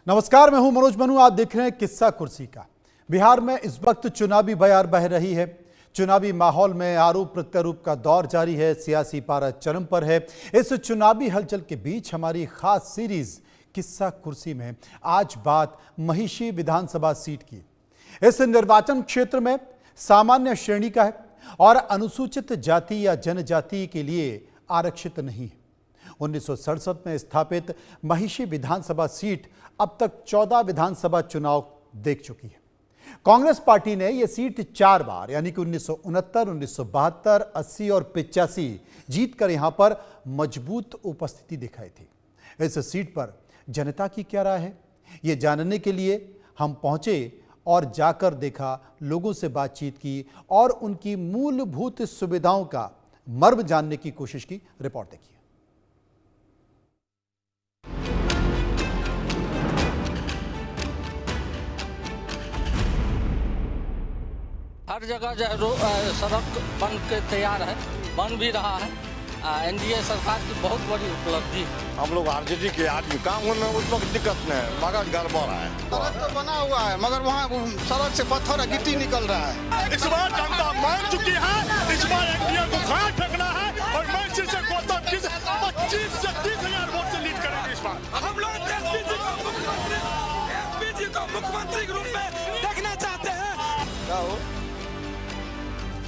नमस्कार, मैं हूं मनोज मनु। आप देख रहे हैं किस्सा कुर्सी का। बिहार में इस वक्त चुनावी बयार बह रही है। चुनावी माहौल में आरोप प्रत्यारोप का दौर जारी है। सियासी पारा चरम पर है। इस चुनावी हलचल के बीच हमारी खास सीरीज किस्सा कुर्सी में आज बात महिषी विधानसभा सीट की। इस निर्वाचन क्षेत्र में सामान्य श्रेणी का है और अनुसूचित जाति या जनजाति के लिए आरक्षित नहीं है। 1967 में स्थापित महिषी विधानसभा सीट अब तक 14 विधानसभा चुनाव देख चुकी है। कांग्रेस पार्टी ने यह सीट 4 बार यानी कि 1969, 1972, 80 और 85 जीतकर यहां पर मजबूत उपस्थिति दिखाई थी। इस सीट पर जनता की क्या राय है, ये जानने के लिए हम पहुंचे और जाकर देखा, लोगों से बातचीत की और उनकी मूलभूत सुविधाओं का मर्म जानने की कोशिश की। रिपोर्ट देखिए। हर जगह जो है सड़क बन के तैयार है, बन भी रहा है। एनडीए सरकार की बहुत बड़ी उपलब्धि है। हम लोग आरजेडी के आदमी काम होने में उस वक्त दिक्कत नहीं, मगर गड़बड़ है। सड़क तो बना हुआ है मगर वहाँ सड़क से पत्थर और गिट्टी निकल रहा है। इस बार जनता मान चुकी है। इस बार एनडीए को खाना फेंकना है और महिषी से गौतम की 25 से 30,000 वोट से लीड करेंगे इस बार। हम लोग एसपी जी को मुख्यमंत्री के रूप में देखना चाहते हैं। क्या हो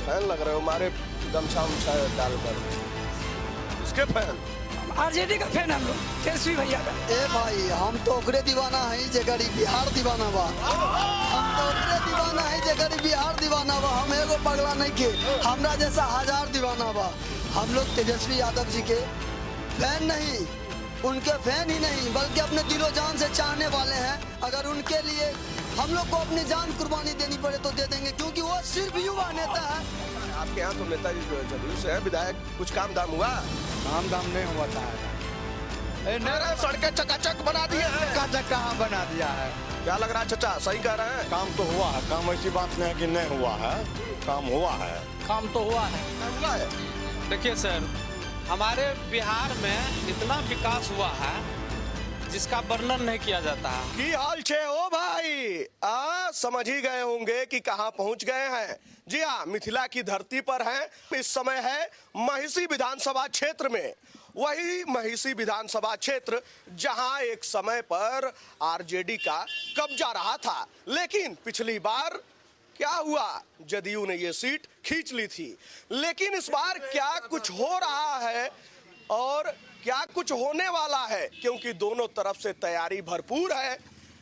फैन लग रहे हो हमारे गमछा उमछा डालकर। इसके फैन आरजेडी का फैन हम लोग, तेजस्वी भैया का। ए भाई, हम तो ओकरे दीवाना है जे गरीब बिहार दीवाना बा। हम तो ओकरे दीवाना है जे गरीब बिहार दीवाना बा। हम एगो पगला नहीं के, हमरा जैसा हजार दीवाना बा। हम लोग तेजस्वी यादव जी के फैन नहीं, उनके फैन ही नहीं बल्कि अपने दिलो जान से चाहने वाले हैं। अगर उनके लिए हम लोग को अपनी जान कुर्बानी देनी पड़े तो दे देंगे, क्योंकि वो सिर्फ युवा नेता है। आपके यहाँ तो नेताजी जदयू से है, विधायक कुछ काम दाम हुआ? काम दाम नहीं हुआ था। सड़कें चकाचक बना दिए हैं। चकाचक कहाँ बना दिया है? क्या लग रहा है चाचा, सही कह रहे हैं? काम तो हुआ है, काम ऐसी बात नहीं है कि नहीं हुआ है, काम हुआ है। काम तो हुआ है। हुआ है। देखिए सर, हमारे बिहार में इतना विकास हुआ है जिसका वर्णन नहीं किया जाता है। की हाल छे ओ भाई, समझ ही गए होंगे कि कहां पहुंच गए हैं। जी हाँ, मिथिला की धरती पर हैं। इस समय है महिषी विधानसभा क्षेत्र में। वही महिषी विधानसभा क्षेत्र जहां एक समय पर आरजेडी का कब्जा रहा था, लेकिन पिछली बार क्या हुआ, जदयू ने ये सीट खींच ली थी। लेकिन इस बार क्या कुछ हो रहा है और क्या कुछ होने वाला है, क्योंकि दोनों तरफ से तैयारी भरपूर है।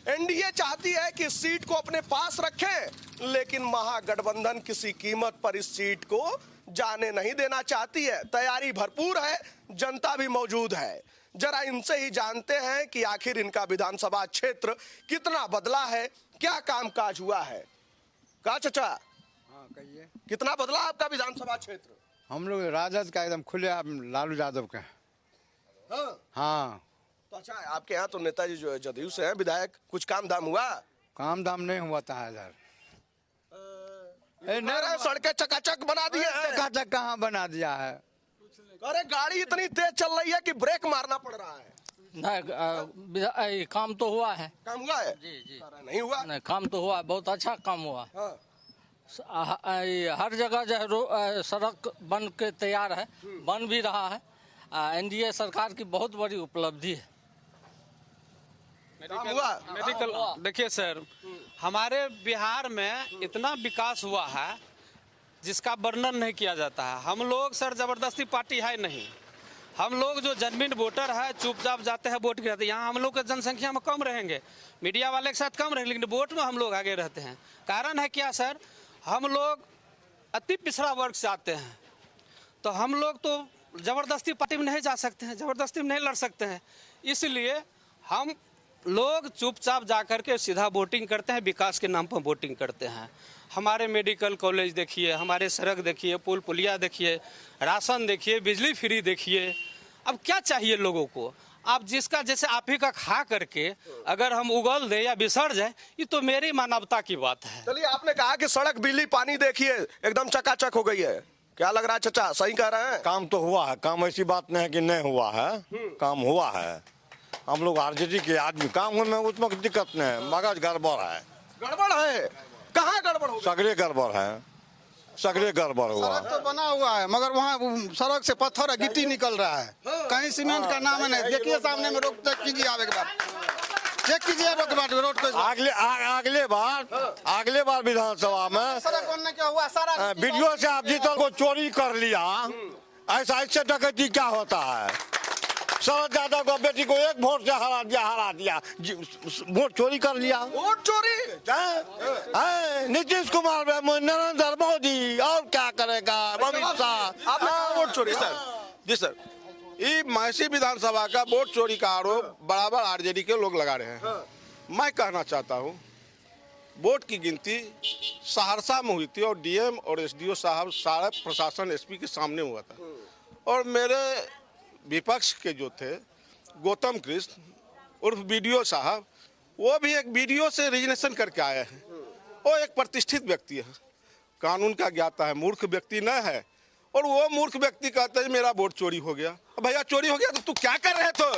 एनडीए चाहती है कि इस सीट को अपने पास रखें, लेकिन महागठबंधन किसी कीमत पर इस सीट को जाने नहीं देना चाहती है। तैयारी भरपूर है, जनता भी मौजूद है। जरा इनसे ही जानते हैं कि आखिर इनका विधानसभा क्षेत्र कितना बदला है, क्या कामकाज हुआ है। का चाचा? हाँ कहिए। कितना बदला आपका विधानसभा क्षेत्र? हम लोग राजद का एकदम खुले, लालू यादव का। हाँ। तो अच्छा, आपके यहाँ तो नेताजी जो है जदयू से हैं, विधायक कुछ काम दाम हुआ? काम दाम नहीं हुआ था इधर। सड़कें चकाचक बना दिए हैं। चकाचक कहाँ बना दिया है? अरे गाड़ी इतनी तेज चल रही है कि ब्रेक मारना पड़ रहा है। नहीं, काम तो हुआ है। काम हुआ है? जी जी। नहीं हुआ? नहीं, काम तो हुआ है, बहुत अच्छा काम हुआ। हर जगह जो है सड़क बन के तैयार है, बन भी रहा है। एनडीए सरकार की बहुत बड़ी उपलब्धि है। मेडिकल देखिए सर, हमारे बिहार में इतना विकास हुआ है जिसका वर्णन नहीं किया जाता है। हम लोग सर जबरदस्ती पार्टी है नहीं। हम लोग जो जेन्युइन वोटर है, चुपचाप जाते हैं वोट गिराते हैं। यहाँ हम लोग के जनसंख्या में कम रहेंगे, मीडिया वाले के साथ कम रहेंगे, लेकिन वोट में हम लोग आगे रहते हैं। कारण है क्या सर, हम लोग अति पिछड़ा वर्ग से आते हैं, तो हम लोग तो जबरदस्ती पार्टी में नहीं जा सकते हैं, जबरदस्ती में नहीं लड़ सकते हैं। इसलिए हम लोग चुपचाप जा करके सीधा वोटिंग करते हैं, विकास के नाम पर वोटिंग करते हैं। हमारे मेडिकल कॉलेज देखिए, हमारे सड़क देखिए, पुल पुलिया देखिए, राशन देखिए, बिजली फ्री देखिए। अब क्या चाहिए लोगों को? आप जिसका जैसे आप ही का खा करके अगर हम उगल दे या बिसर जाए, ये तो मेरी मानवता की बात है। चलिए, आपने कहा कि सड़क बिजली पानी देखिए एकदम चकाचक हो गई है, क्या लग रहा है चाचा, सही कह रहे हैं? काम तो हुआ है, काम ऐसी बात नहीं है कि नहीं हुआ है, काम हुआ है। हम लोग आरजेडी के आदमी काम में उसमें कोई दिक्कत नहीं है, मगर गड़बड़ है। गड़बड़ है, कहाँ गड़बड़ हो गई? सगरे गड़बड़ है, सगरे गड़बड़ हुआ। सड़क तो बना हुआ है मगर वहाँ सड़क से पत्थर और गिट्टी निकल रहा है, कहीं सीमेंट का नाम नहीं। देखिए सामने में रोड चेक कीजिए, आप एक बार चेक कीजिए रोड को। अगले बार विधानसभा में सड़क बनने क्या हुआ, सारा वीडियो से आप जीतो को चोरी कर लिया, ऐसा इससे डकैती क्या होता है? शरद यादव को बेटी को एक वोट से हरा दिया, वोट चोरी कर लिया। वोट चोरी? नीतीश कुमार, नरेंद्र मोदी, और क्या करेगा अमित शाह। आपने कहा वोट चोरी? सर जी सर, ये महसी विधानसभा का वोट चोरी का आरोप बराबर आरजेडी के लोग लगा रहे हैं। मैं कहना चाहता हूँ वोट की गिनती सहरसा में हुई थी और डीएम और एसडीओ साहब सारा प्रशासन एसपी के सामने हुआ था, और मेरे विपक्ष के जो थे गौतम कृष्ण उर्फ बीडीओ साहब, वो भी एक वीडियो से रजिस्ट्रेशन करके आए हैं। वो एक प्रतिष्ठित व्यक्ति है, कानून का ज्ञाता है, मूर्ख व्यक्ति न है। और वो मूर्ख व्यक्ति कहते हैं मेरा वोट चोरी हो गया। भैया चोरी हो गया तो तू क्या कर रहे थे?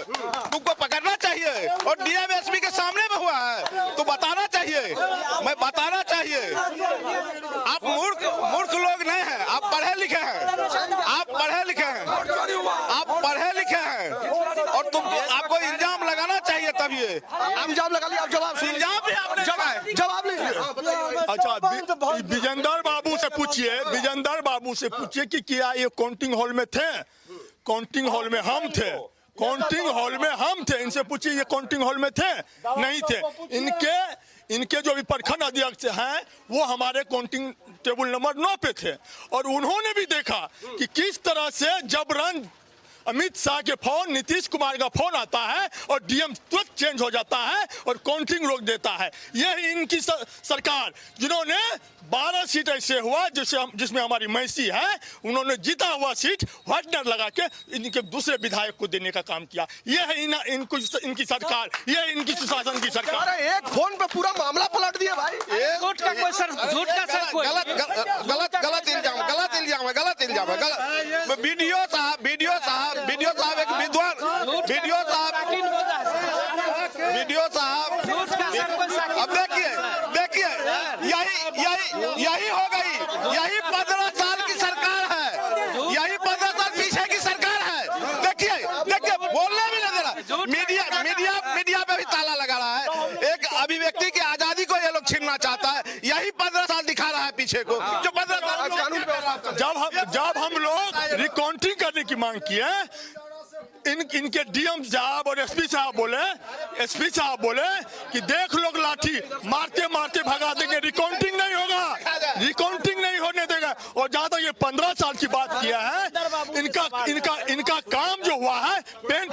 तुमको पकड़ना चाहिए, और डीएम एसपी के सामने में हुआ है तो बताना चाहिए, मैं बताना चाहिए। आप मूर्ख लोग नहीं हैं, आप पढ़े लिखे हैं, आप पढ़े लिखे हैं, आप पढ़े लिखे हैं, और तुम आपको इल्जाम लगाना चाहिए। तब ये आप इल्जाम लगा लिया, आप जवाब सुनिए। इल्जाम भी आपने जवाब लीजिए। अच्छा, विजेंदर बाबू से पूछिए, विजेंदर बाबू से पूछिए कि क्या ये काउंटिंग हॉल में थे? काउंटिंग हॉल में हम थे, काउंटिंग हॉल में हम थे। इनसे पूछिए ये काउंटिंग हॉल में थे? नहीं थे। इनके जो भी प्रखंड अध्यक्ष हैं वो हमारे काउंटिंग टेबल नंबर 9 पे थे, और उन्होंने भी देखा कि किस तरह से जबरन अमित शाह के फोन, नीतीश कुमार का फोन आता है और डीएम तुरंत चेंज हो जाता है और काउंटिंग रोक देता है। यह इनकी सरकार, जिन्होंने 12 सीट ऐसे हुआ जिसमें हमारी मैसी है, उन्होंने जीता हुआ सीट व्हाइटनर लगा के इनके दूसरे विधायक को देने का काम किया। यह है इनकी सरकार, यह है इनकी सुशासन की सरकार। अरे एक फोन पे पूरा मामला पलट दिया भाई। झूठ का कोई सर, झूठ का सर कोई गलत इल्जाम है। वीडियो साहब एक विद्वान, वीडियो साहब अब देखिए यही हो गई, यही 15 साल की सरकार है, यही 15 साल पीछे की सरकार है। देखिए बोलने भी नहीं दे रहा, मीडिया पे भी ताला लगा रहा है। एक अभिव्यक्ति की आजादी को ये लोग छीनना चाहता है, यही 15 साल दिखा रहा है पीछे को, जो 15 साल कानून पे। जब हम लोग रिकाउंटिंग करने की मांग किए, इनके डीएम साहब और एसपी साहब बोले कि देख लोग लाठी मारते मारते भगा देंगे, रिकाउंटिंग नहीं होगा, रिकाउंटिंग नहीं होने देगा। और जहां तक ये 15 साल की बात किया है, इनका काम जो हुआ है पेन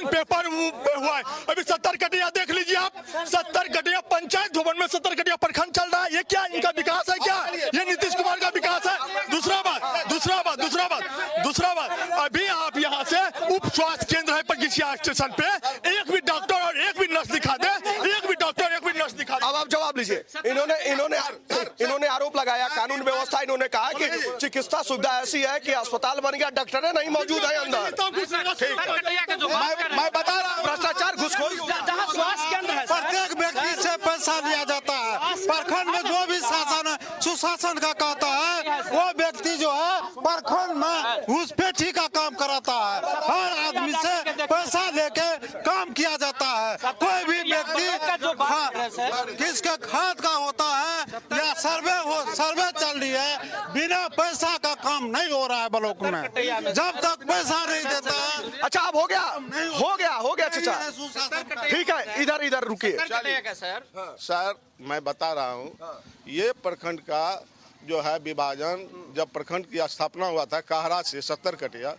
पेपर हुआ है। अभी 70 कटिया देख लीजिए आप, 70 कटिया पंचायत भवन में 70 कटिया प्रखंड चल रहा है। ये क्या इनका विकास है? क्या ये नीतीश कुमार का विकास है? दूसरा बात, अभी आप यहाँ से उप स्वास्थ्य केंद्र है पगीचिया स्टेशन पे, एक भी डॉक्टर और एक भी नर्स दिखा दे, एक भी डॉक्टर एक भी नर्स दिखा दे। अब आप जवाब लीजिए। इन्होंने आरोप लगाया, कानून व्यवस्था, इन्होंने कहा कि चिकित्सा सुविधा ऐसी है कि अस्पताल बन गया, डॉक्टर नहीं मौजूद है अंदर। मैं बता रहा हूँ, भ्रष्टाचार, घुसखोरी, जहाँ स्वास्थ्य केंद्र है, प्रत्येक व्यक्ति से पैसा लिया जाता है। प्रखंड में जो भी शासन सुशासन का कहता है, वो व्यक्ति जो है प्रखंड में उस पे ठीक का काम कराता है। हर आदमी से पैसा लेके काम किया जाता है। कोई भी व्यक्ति किसके खाद का होता है या सर्वे चल रही है, बिना पैसा का काम नहीं हो रहा है ब्लॉक में, जब तक पैसा नहीं देता है। अच्छा अब हो गया चाचा, ठीक है, इधर रुकिए। सर मैं बता रहा हूँ, ये प्रखंड का जो है विभाजन, जब प्रखंड की स्थापना हुआ था काहरा से 70 कटिया,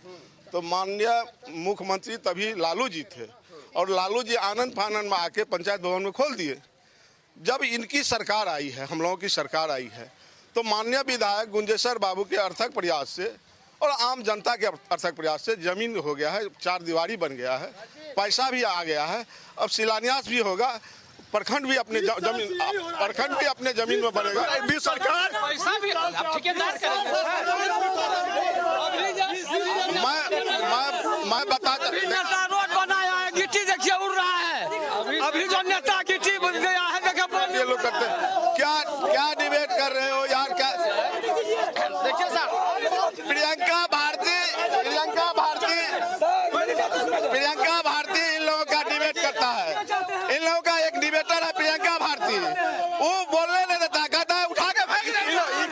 तो माननीय मुख्यमंत्री तभी लालू जी थे, और लालू जी आनंद फानंद में आके पंचायत भवन में खोल दिए। जब इनकी सरकार आई है, हम लोगों की सरकार आई है, तो माननीय विधायक गुंजेश्वर बाबू के अर्थक प्रयास से और आम जनता के अर्थक प्रयास से जमीन हो गया है, 4 दीवारी बन गया है, पैसा भी आ गया है, अब शिलान्यास भी होगा, प्रखंड भी अपने जमीन में बनेगा। सरकार पैसा भी ठेकेदार मैं बता, रोड बनाया है, गिट्टी देखिए उड़ रहा है। अभी जो नेता गिट्टी बन गया है देखिए ये लोग करते हैं। क्या क्या डिबेट कर रहे हो यार? क्या देखिए साहब, प्रियंका भारती इन लोगों का डिबेट करता है। इन लोगों का एक डिबेटर है प्रियंका भारती, वो बोलने नहीं देता, कहता है उठा के फेंक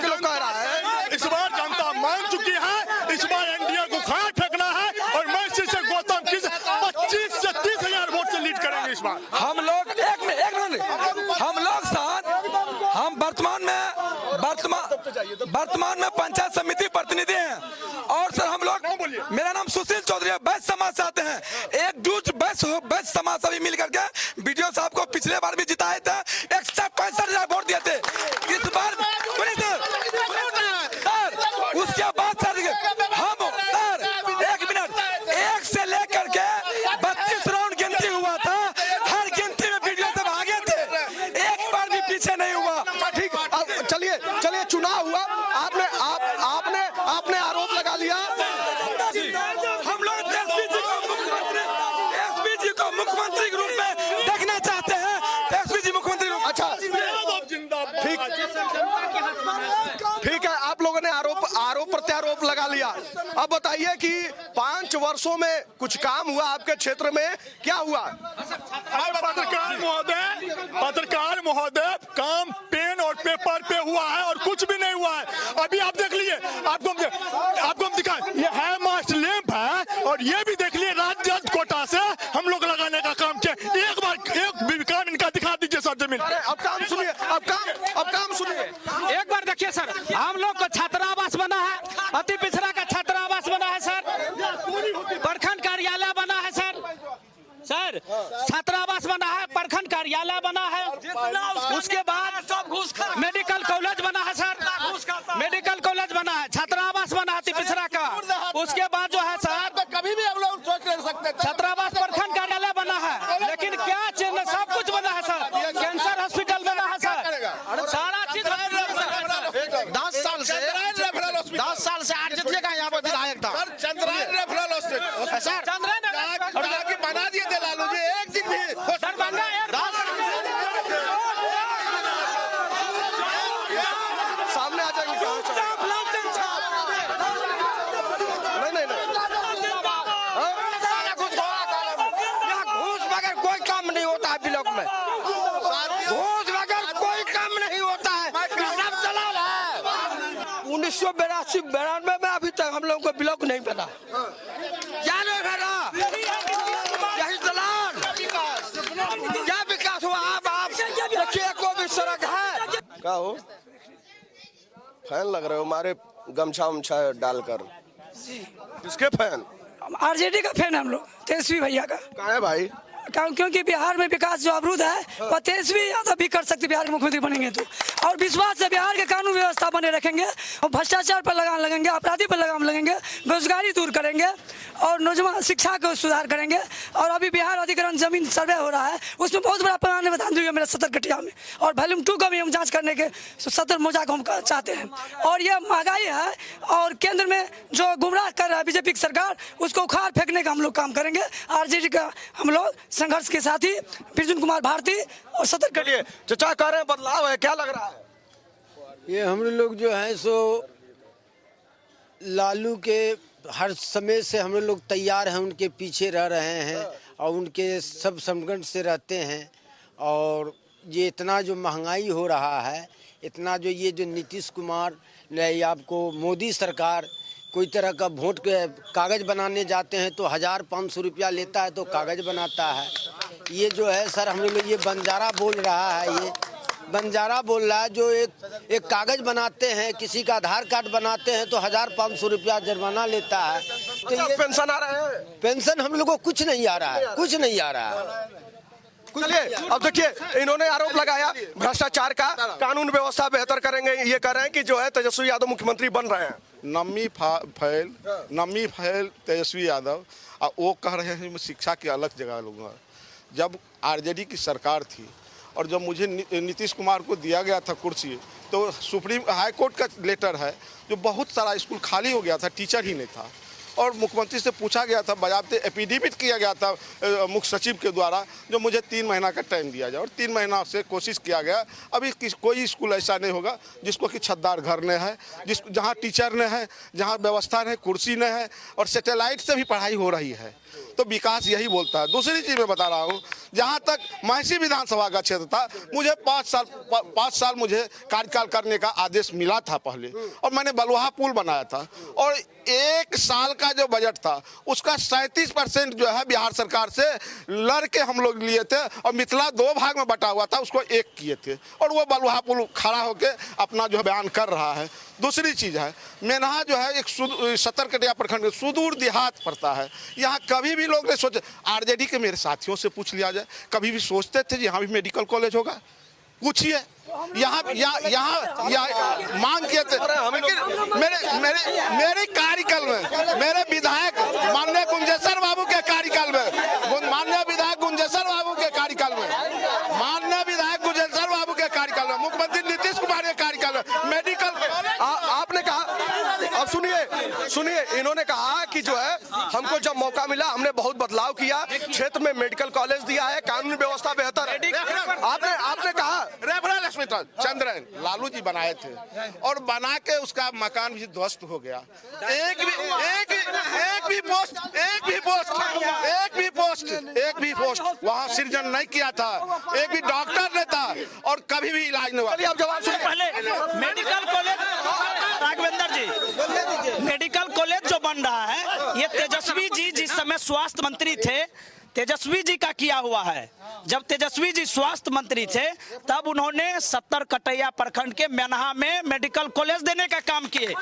दो। कह रहा है इस बार जनता मान चुकी है, इस बार एनडीए को खाट फेंकना है और मैं इसी से गौतम किस 25 से 30 हजार वोट से लीड करेंगे इस बार। हम लोग हम लोग साथ हम वर्तमान में पंचायत समिति प्रतिनिधि हैं और सर हम लोग, मेरा नाम सुशील चौधरी है, बैस समाज से आते हैं। एकजुट बैस समाज सभी मिल करके बीडीओ साहब को पिछले बार भी जिताए थे, 165,000 वोट दिए थे। इस बार सर उसके बाद सर हम सर 1 मिनट 1 से लेकर के 32 राउंड गिनती हुआ था, हर गिनती में बीडीओ साहब आगे थे, एक बार भी पीछे नहीं हुआ। ठीक, चलिए चुनाव हुआ, आपने आरोप लगा लिया। हम लोग एसपी जी को मुख्यमंत्री के रूप में देखना चाहते हैं। एसपी जी मुख्यमंत्री रूप। अच्छा ठीक है, आप लोगों ने आरोप प्रत्यारोप लगा लिया। अब बताइए कि 5 वर्षों में कुछ काम हुआ आपके क्षेत्र में? क्या हुआ? पत्रकार महोदय, काम पेन और पेपर पे हुआ है और कुछ भी नहीं हुआ है। अभी आप देख लीजिए, आपको हम दिखाएं, ये है मास्टर लैंप है और ये भी देख लिए राज्य कोटा से हम लोग लगाने का काम किया। एक भी काम इनका दिखा दीजिए सर जमीन। अब काम सुनिए, अब काम सुनिए। एक बार देखिए सर, हम लोग को छात्रावास बना है, अति पिछड़ा का छात्रावास बना है सर, प्रखंड कार्यालय बना है सर, छात्रावास बना है, प्रखंड कार्यालय बना है, उसके बाद मेडिकल कॉलेज बना है सर, मेडिकल कॉलेज बना है, छात्रावास बना है अति पिछड़ा का, उसके बाद जो है सर कभी भी हम लोग सोच नहीं सकते। छात्रावास प्रखंड कार्यालय बना है, लेकिन क्या चीज सब कुछ बना है सर, कैंसर हॉस्पिटल बना है सर, सारा चीज 10 साल से आज जितने का यहाँ पर विधायक था Chandrayan referral hospital sir, Chandrayan बना दिए थे लालू जी, एक दिन भी सामने आ जाएंगे। घूस बगैर कोई काम नहीं होता है ब्लॉक में, घूस बगैर कोई काम नहीं होता है, सब दलाल है। 1982-92 में अभी तक हम लोगों को ब्लॉक नहीं बना, क्या नहीं बना, यही दलाल, क्या विकास हुआ? आप देखिए को भी सड़क है। क्या हो, फैन लग रहे हो मारे गमछा उमछा डालकर? किसके फैन? आरजेडी का फैन हम लोग, तेजस्वी भैया का। कहाँ है भाई? क्योंकि बिहार में विकास जो अवरुद्ध है वह तेजस्वी यादव भी कर सकते, बिहार के मुख्यमंत्री बनेंगे तो, और विश्वास से बिहार के कानून व्यवस्था बने रखेंगे और भ्रष्टाचार पर लगाम लगेंगे, अपराधी पर लगाम लगेंगे, बेरोजगारी दूर करेंगे और नौजवान शिक्षा को सुधार करेंगे। और अभी बिहार अधिग्रहण जमीन सर्वे हो रहा है, उसमें बहुत बड़ा पैमाने में धांधली हुई मेरा 70 कटिया में, और वॉल्यूम 2 का भी हम जांच करने के 70 मौजा को हम चाहते हैं। और यह महंगाई है और केंद्र में जो गुमराह कर रहा है बीजेपी की सरकार, उसको उखाड़ फेंकने का हम लोग काम करेंगे। आरजेडी का हम लोग संघर्ष के साथ ही बिरजू कुमार भारती और 70 कटिया चचा कह रहे हैं बदलाव है, क्या लग रहा है? ये हम लोग जो है सो लालू के हर समय से हम लोग तैयार हैं, उनके पीछे रह रहे हैं और उनके सब संगठन से रहते हैं। और ये इतना जो महंगाई हो रहा है, इतना जो ये जो नीतीश कुमार ने आपको मोदी सरकार कोई तरह का वोट के कागज़ बनाने जाते हैं तो 1000-500 रुपया लेता है तो कागज़ बनाता है। ये जो है सर हम लोग ये बंजारा बोल रहा है, ये बंजारा बोल रहा है। जो एक कागज़ बनाते हैं, किसी का आधार कार्ड बनाते हैं तो 1000-500 रुपया जुर्माना लेता है। तो ये पेंशन आ रहा है? पेंशन हम लोग को कुछ नहीं आ रहा है, कुछ नहीं आ रहा है। चलिए अब देखिए, इन्होंने आरोप लगाया भ्रष्टाचार का, कानून व्यवस्था बेहतर करेंगे, ये कह रहे हैं कि जो है तेजस्वी यादव मुख्यमंत्री बन रहे हैं। नमी फैल तेजस्वी यादव, और वो कह रहे हैं मैं शिक्षा की अलग जगह लूँगा। जब आरजेडी की सरकार थी और जब मुझे नीतीश कुमार को दिया गया था कुर्सी, तो सुप्रीम हाई कोर्ट का लेटर है जो बहुत सारा स्कूल खाली हो गया था, टीचर ही नहीं था, और मुख्यमंत्री से पूछा गया था, बजाबते एफिडेविट किया गया था मुख्य सचिव के द्वारा, जो मुझे 3 महीना का टाइम दिया जाए, और 3 महीना से कोशिश किया गया। अभी कोई स्कूल ऐसा नहीं होगा जिसको कि छतदार घर न है, जहाँ टीचर न है, जहाँ व्यवस्था न है, कुर्सी न है, और सैटेलाइट से भी पढ़ाई हो रही है। तो विकास यही बोलता है। दूसरी चीज़ मैं बता रहा हूँ, जहाँ तक महिषी विधानसभा का क्षेत्र था, मुझे 5 साल मुझे कार्यकाल करने का आदेश मिला था पहले, और मैंने बलुहा पुल बनाया था, और 1 साल का जो बजट था उसका 37% जो है बिहार सरकार से लड़ के हम लोग लिए थे, और मिथिला 2 भाग में बटा हुआ था, उसको 1 किए थे, और वो बलुहा पुल खड़ा होकर अपना जो बयान कर रहा है। दूसरी चीज़ है, मेनहा जो है एक सतरकटिया प्रखंड में सुदूर देहात पड़ता है। यहाँ कभी भी लोग ने सोचे, आरजेडी के मेरे साथियों से पूछ लिया जाए, कभी भी सोचते थे यहाँ भी मेडिकल कॉलेज होगा? पूछिए, यहाँ मांग किए थे। मेरे कार्यकाल में, मेरे विधायक माननीय गुंजेश्वर बाबू के कार्यकाल में, माननीय विधायक गुंजेश्वर बाबू के कार्यकाल में, माननीय विधायक गुंजेश्वर बाबू के कार्यकाल में, मुख्यमंत्री नीतीश कुमार के कार्यकाल में मेडिकल। आपने कहा, अब सुनिए, इन्होंने कहा कि जो है हमको जब मौका मिला हमने बहुत बदलाव किया, क्षेत्र में मेडिकल कॉलेज दिया है, कानूनी व्यवस्था बेहतर है। आपने कहा रेफरल हॉस्पिटल चंद्रन लालू जी बनाए थे, और बना के उसका मकान भी ध्वस्त हो गया। एक भी पोस्ट वहाँ सृजन नहीं किया था, एक भी डॉक्टर नहीं था, और कभी भी इलाज नहीं हुआ। अब जवाब सुनिए। पहले मेडिकल कॉलेज, राघवेंद्र जी, मेडिकल कॉलेज जो बन रहा है, ये तेजस्वी जी जिस समय स्वास्थ्य मंत्री थे, तेजस्वी जी का किया हुआ है। जब तेजस्वी जी स्वास्थ्य मंत्री थे तब उन्होंने 70 कटैया प्रखंड के मेनहा में मेडिकल कॉलेज देने का काम किए,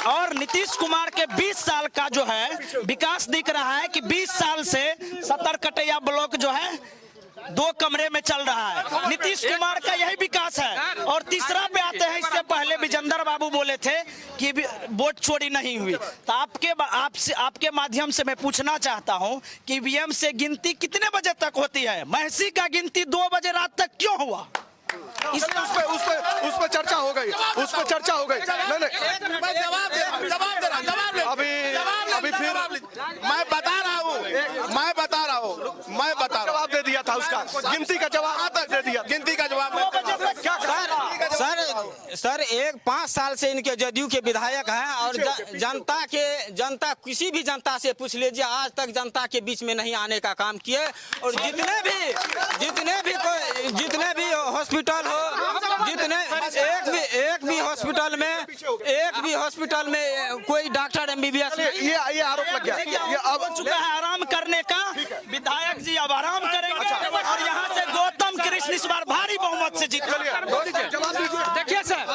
और नीतीश कुमार के 20 साल का जो है विकास दिख रहा है कि 20 साल से 70 कटैया ब्लॉक जो है 2 कमरे में चल रहा है। नीतीश कुमार का यही विकास है। और तीसरा पे आते हैं, इससे पहले विजेंद्र बाबू बोले थे कि वोट चोरी नहीं हुई, तो आपके माध्यम से मैं पूछना चाहता हूं कि ईवीएम से गिनती कितने बजे तक होती है? महिषी का गिनती 2 बजे रात तक क्यों हुआ? उस पे चर्चा हो गई, अभी फिर मैं बता रहा हूँ, जवाब दे दिया था, उसका गिनती का जवाब दे दिया। गिनती का जवाब क्या सर 5 साल से इनके जदयू के विधायक हैं, और जनता किसी भी जनता से पूछ लीजिए, आज तक जनता के बीच में नहीं आने का काम किए। और जितने भी हॉस्पिटल हो, एक भी हॉस्पिटल में कोई डॉक्टर MBBS, ये आरोप लग गया। ये अब हो चुका है आराम करने का। विधायक जी अब आराम करेंगे, और यहाँ से गौतम कृष्ण इस बार भारी बहुमत से जीत। देखिए सर,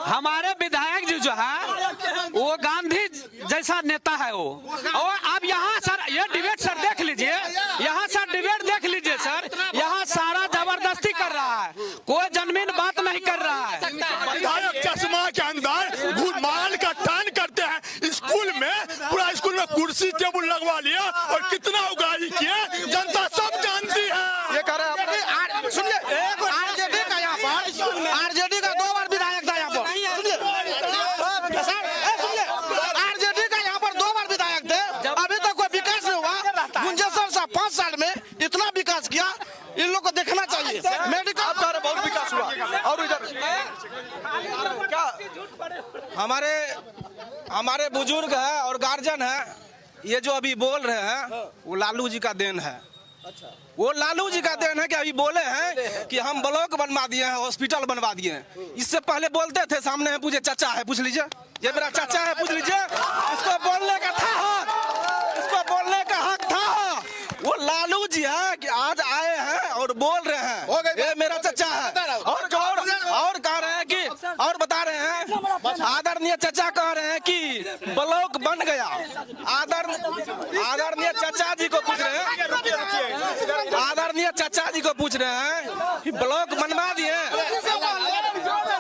हमारे विधायक जी जो है वो गांधी जैसा नेता है वो। और अब यहाँ सर ये डिबेट सर देख लीजिए, यहाँ सर डिबेट देख लीजिए सर, यहाँ सारा जबरदस्ती कर रहा है, कोई जनमीन बात नहीं कर रहा है। विधायक चश्मा के अंदर घुमाल का टान करते हैं। स्कूल में पूरा स्कूल में कुर्सी टेबल लगवा लिया, और कितना उगाही किया जनता सब जानती है। ये कह रहे हैं, सुनिए, आरजेडी का यहाँ पर, आरजेडी का 2 बार विधायक था यहाँ पर, आरजेडी का यहाँ पर 2 बार विधायक थे, अभी तक कोई विकास नहीं हुआ। गुंजेश्वर साहब 5 साल में इतना विकास किया, इन लोग को देखना चाहिए। मेडिकल बहुत विकास हुआ। और इधर क्या हमारे बुजुर्ग है और गार्जियन है, ये जो अभी बोल रहे हैं वो लालू जी का देन है। वो लालू जी का देन है कि अभी बोले हैं कि हम ब्लॉक बनवा दिए हैं, हॉस्पिटल बनवा दिए हैं। इससे पहले बोलते थे, सामने है, पूछे चाचा है, पूछ लीजिए, ये मेरा चाचा है, पूछ लीजिए, इसको बोलने का था हक, इसको बोलने का हक था। वो लालू जी है कि आज आए हैं और बोल रहे हैं ये मेरा चाचा है, और कह रहे हैं कि, और बता रहे हैं, आदरणीय चाचा कह रहे हैं कि ब्लॉक बन गया। आदरणीय चाचा जी को पूछ रहे हैं, आदरणीय चाचा जी को पूछ रहे हैं कि ब्लॉक बनवा दिए।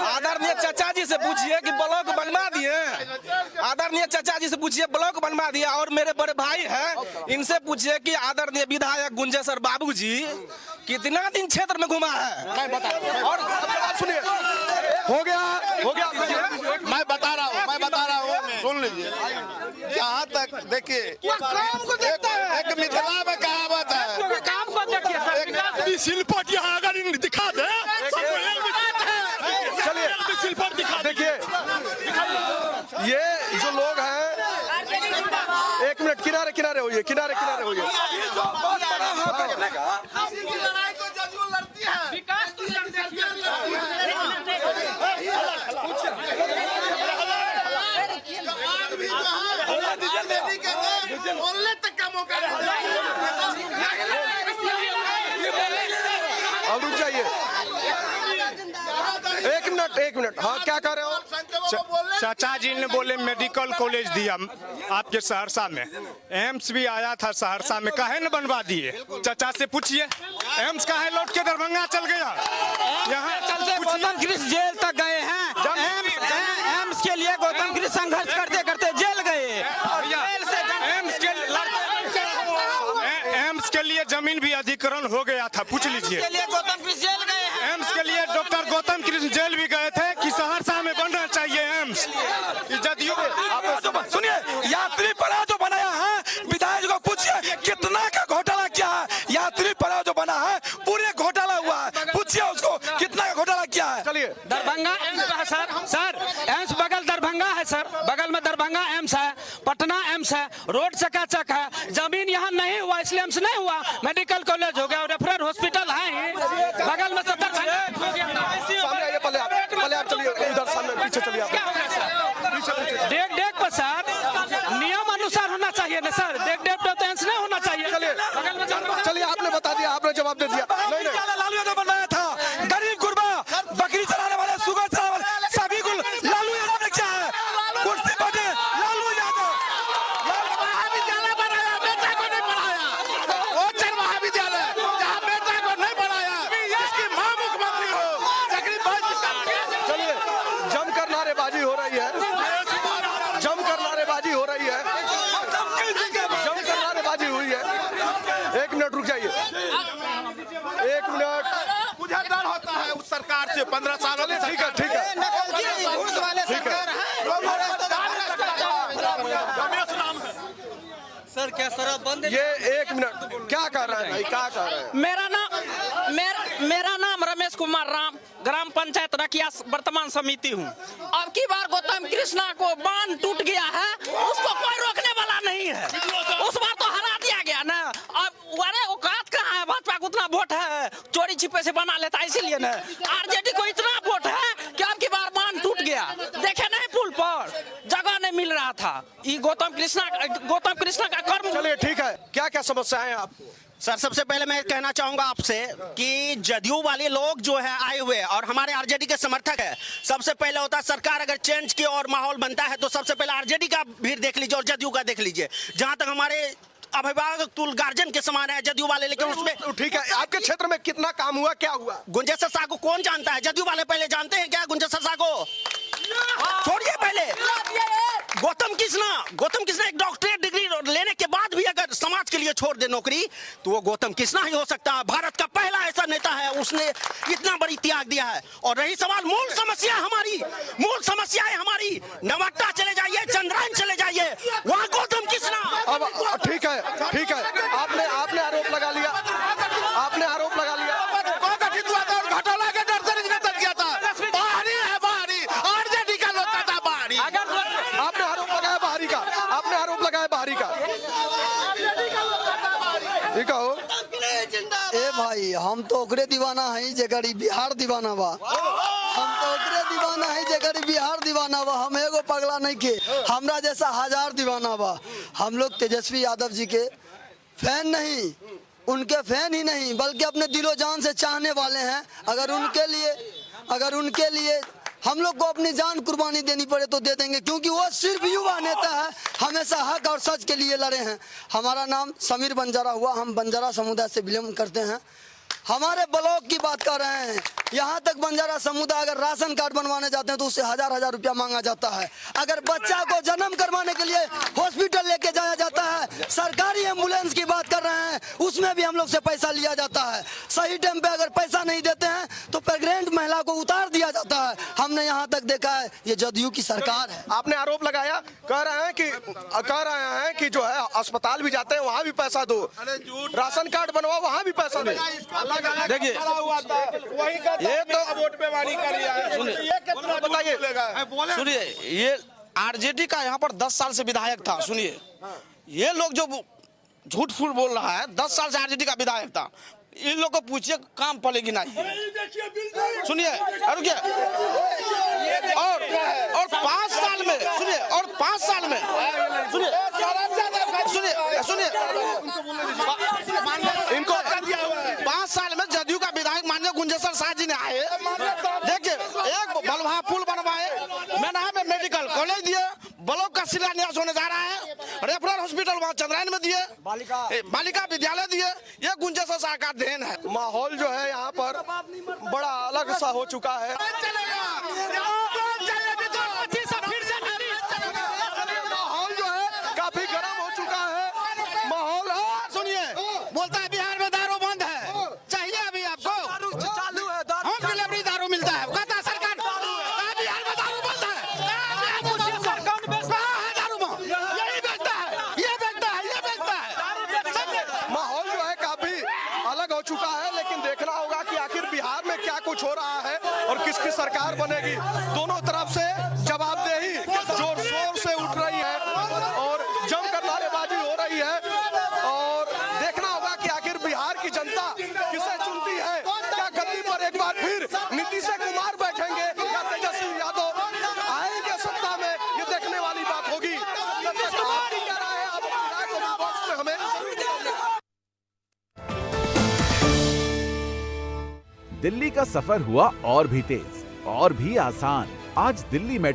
आदरणीय चाचा जी से पूछिए कि ब्लॉक बनवा दिए, आदरणीय चाचा जी से पूछिए ब्लॉक बनवा दिया। और मेरे बड़े भाई हैं, इनसे पूछिए कि आदरणीय विधायक गुंजेश्वर बाबू जी कितना दिन क्षेत्र में घुमा है। और सुनिए, हो गया मैं बता रहा हूँ, सुन लीजिए। यहाँ देखिए एक मिथिला में कहावत है, काम को देखिए सर, सिलपट यहाँ अगर दिखा दे, चलिए सिलपट दिखा दे। देखिए ये जो लोग हैं, एक मिनट किनारे किनारे होइए, किनारे किनारे होइए। अब रुक जाइए, एक मिनट, हाँ क्या कह रहे हो? चाचा जी ने बोले मेडिकल कॉलेज दिया आपके सहरसा में, एम्स भी आया था सहरसा में, काहे न बनवा दिए? चाचा से पूछिए, एम्स काहे लौट के दरभंगा चल गया? यहाँ चलते गौतम कृष्ण जेल तक गए हैं। एम्स के लिए गौतम कृष्ण संघर्ष करते करते जेल गए। एम्स के लिए जमीन भी अधिग्रहण हो गया था, पूछ लीजिए। गौतम कृष्ण जेल गए हैं। एम्स के लिए डॉक्टर गौतम कृष्ण जेल भी गए थे कि सहरसा में बनना चाहिए एम्स। सुनिए, यात्री पड़ाव जो बनाया है, विधायक को पूछिए कितना का घोटाला किया है। यात्री पड़ाव जो बना है पूरे घोटाला हुआ है, पूछिए उसको कितना का घोटाला किया है। चलिए, दरभंगा एम्स है सर, एम्स बगल दरभंगा है सर, बगल में दरभंगा एम्स है, पटना एम्स है, रोड चकाचक है, जमीन यहाँ नहीं हुआ इसलिए एम्स नहीं हुआ, मेडिकल कॉलेज हो गया, रेफरल हॉस्पिटल है ही बगल में। पहले आप चलिए इधर सामने, पीछे चलिए आप। देख पर सर नियम अनुसार होना चाहिए ना सर, देख तो एम्स नहीं होना चाहिए। चलिए आपने बता दिया, आपने जवाब दे दिया। नहीं लालू यादव बनाया था, गरीब गुरबा, बकरी चलाने वाले, सुगर चलाने वाले सभी को लालू यादव ने किया है। कुर्सी पर लालू यादव महाविद्यालय बनाया, बेटा को नहीं पढ़ाया। वो चर महाविद्यालय जहाँ बेटा को नहीं पढ़ाया, इसकी माँ मुख्यमंत्री हो। चलिए, जमकर नारेबाजी हो रही है, जमकर नारेबाजी हो रही है, जमकर नारेबाजी हुई है। एक मिनट रुक जाइए, एक मिनट। मुझे डर होता है उस सरकार से, 15 सालों से। ठीक है, ठीक है, ठीक है। सर क्या शराब बंद है? ये एक मिनट, क्या कह रहे हैं भाई, क्या कह रहे हैं? मेरा नाम रमेश कुमार राम, ग्राम पंचायत रकिया वर्तमान समिति हूँ। अब की बार गौतम कृष्णा को बांध टूट गया है, उसको कोई रोकने वाला नहीं है। उस बार तो हरा दिया गया ना। अब अरे औकात कहाँ है, भाजपा को उतना वोट है, चोरी छिपे से बना लेता है, इसीलिए ना आरजेडी को इतना वोट है कि अब की बार बांध टूट गया। देखे नहीं पुल पर जगह नहीं मिल रहा था। ये गौतम कृष्णा का कर्म। चलिए ठीक है, क्या क्या समस्याएं हैं आपको? सर सबसे पहले मैं कहना चाहूंगा आपसे कि जदयू वाले लोग जो है आए हुए और हमारे आरजेडी के समर्थक है, सबसे पहले होता है सरकार अगर चेंज की और माहौल बनता है तो सबसे पहले आरजेडी का भीड़ देख लीजिए और जदयू का देख लीजिए। जहां तक हमारे अभिभावक तुल गार्जियन के समान है जदयू वाले, लेकिन उसमें ठीक है, आपके क्षेत्र में कितना काम हुआ, क्या हुआ? गुंजेश्वर शाह को कौन जानता है? जदयू वाले पहले जानते हैं क्या गुंजेश्वर शाह को? छोड़िए पहले गौतम कृष्णा एक डॉक्टरेट डिग्री लेने के बाद भी अगर समाज के लिए छोड़ दे नौकरी तो वो गौतम कृष्णा ही हो सकता है। भारत का पहला ऐसा नेता है, उसने इतना बड़ी त्याग दिया है। और रही सवाल मूल समस्याएं हमारी नवट्टा चले जाइए, चंद्रायन चले जाइए, वहाँ गौतम कृष्णा। अब ठीक है, आपने आरोप लगा लिया, घोटाला के डर से निकल गया था। बाहरी है, बाहरी आरजेडी का लोग था, बाहरी। आपने आरोप लगाया बाहरी का। ठीक हो? ए भाई, हम तो ओकरे दीवाना है जेकरी बिहार दीवाना बा। हम तो ओकरे दीवाना है जेकरी बिहार दीवाना बा। हम एगो पगला नहीं के, हमरा जैसा हजार दीवाना बा। हम लोग तेजस्वी यादव जी के फैन नहीं, उनके फैन ही नहीं बल्कि अपने दिलो जान से चाहने वाले हैं। अगर उनके लिए हम लोग को अपनी जान कुर्बानी देनी पड़े तो दे देंगे, क्योंकि वो सिर्फ युवा नेता है, हमेशा हक और सच के लिए लड़े हैं। हमारा नाम समीर बंजारा हुआ, हम बंजारा समुदाय से बिलोंग करते हैं। हमारे ब्लॉक की बात कर रहे हैं, यहाँ तक बंजारा समुदाय अगर राशन कार्ड बनवाने जाते हैं तो उससे हजार रुपया मांगा जाता है। अगर बच्चा को जन्म करवाने के लिए हॉस्पिटल लेके जाया जाता है, सरकारी एम्बुलेंस की बात कर रहे हैं, उसमें भी हम लोग से पैसा लिया जाता है। सही टाइम पे अगर पैसा नहीं देते हैं तो प्रेग्नेंट महिला को उतार दिया जाता है, हमने यहाँ तक देखा है। ये जदयू की सरकार है। आपने आरोप लगाया, कह रहे हैं कि जो है अस्पताल भी जाते हैं वहाँ भी पैसा दो, राशन कार्ड बनवाओ वहाँ भी पैसा दो। देखिए ये तो वोट पे वारी कर रहा है। बताइए, सुनिए, ये आरजेडी का यहाँ पर 10 साल से विधायक था। सुनिए, ये लोग जो झूठ फूट बोल रहा है, 10 साल से आरजेडी का विधायक था, इन लोग को पूछिए काम पड़ेगी नहीं। सुनिए रुकिए, और 5 साल में सुनिए, और 5 साल में सुनिए सुनिए इनको 5 साल में जदयू का विधायक माननीय गुंजेश्वर शाह जी ने आए, देखिए एक बलवा पुल बनवाए, मैंने में मेडिकल कॉलेज दिए, ब्लॉक का शिलान्यास होने जा रहा है, रेफरल हॉस्पिटल वहाँ चंद्रायन में दिए, बालिका विद्यालय दिए। ये गुंजेश्वर शाह का देन है। माहौल जो है यहाँ पर बड़ा अलग सा हो चुका है। माहौल जो है काफी गर्म हो चुका है। माहौल सुनिए, बोलता है बिहार में दारू बंद है, चाहिए अभी आपको? चालू है, होम डिलीवरी दारू मिलता है, कहता है सरकार बिहार में दारू बंद है, दारू बंद, यही बेचता है, ये बेचता है, ये बेचता है। माहौल जो है काफी अलग हो चुका है, लेकिन देखना होगा कि आखिर बिहार में क्या कुछ हो रहा है और किसकी सरकार बनेगी। दोनों तरफ से जवाबदेही जोर शोर से उठ रही है और जमकर नारेबाजी हो रही है, और देखना होगा कि आखिर बिहार की जनता किसे चुनती है। क्या गद्दी पर एक बार फिर नीतीश कुमार बैठेंगे या तेजस्वी यादव आएंगे सत्ता में, ये देखने वाली बात होगी। तब तक आपकी क्या राय है, आप अपनी राय कमेंट बॉक्स में हमें दिल्ली का सफर हुआ और भी तेज और भी आसान। आज दिल्ली